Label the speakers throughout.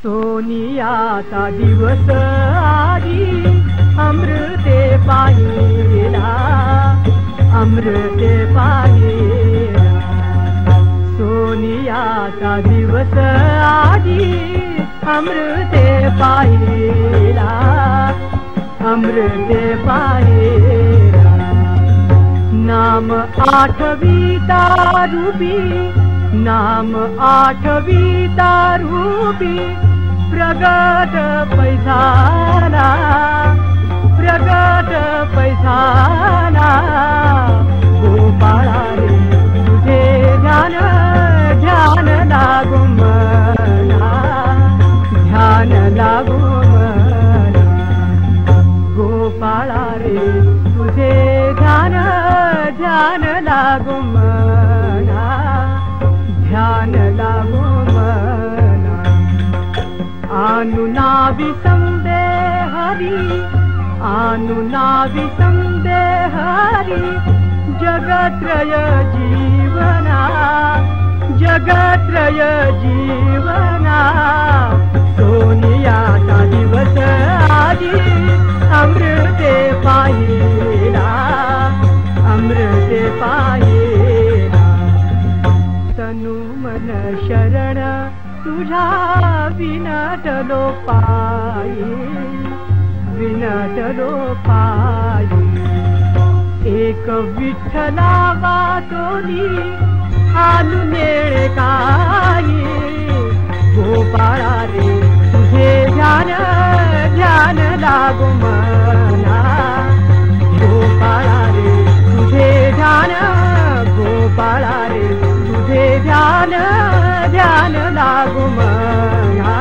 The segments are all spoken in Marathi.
Speaker 1: सोनियाचा दिवस आली अमृते पाहिला, अमृते पाहिला. सोनियाचा दिवस आली अमृते पाहिला, अमृते पाहिला. नाम आठविता रूपी, नाम आठविता रूपी प्रगट पैसाना, प्रगट पैसाना. गोपाळा रे तुझे ध्यान, ध्यान लागू मना, ध्यान लागू मना. गोपाळा रे तुझे ध्यान, ध्यान लागू मना, ध्यान लागू मना. अनुनावी संदेहरी, अनुनावी संदेहरी जगत्रय जीवना, जगत्रय जीवना. सोनियाचा दिवस आली अमृते पाहिला, अमृते पाहिला. तनु मन शरण तुझ्या विनटलो पायी, विनटलो पायी. एक विठ्ठला वाचोली आलू नेळे काही. गोपाळा रे तुझे ध्यान, ध्यान लागू मना. गोपाळा रे तुझे ध्यान, गोपाळा रे तुझे ध्यान, ध्यान लागू मना,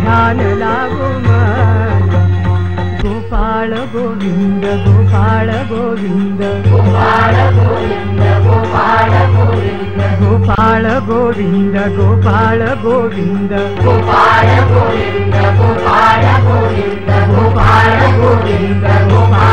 Speaker 1: ध्यान लागू मना. गोपाळ गोविंद, गोपाळ गोविंद,
Speaker 2: गोपाळ गोविंद, गोपाळ गोविंद,
Speaker 1: गोपाळ गोविंद, गोपाळ गोविंद,
Speaker 2: गोपाळ गोविंद, गोपाळ गोविंद, गोपाळ गोविंद, गोपाळ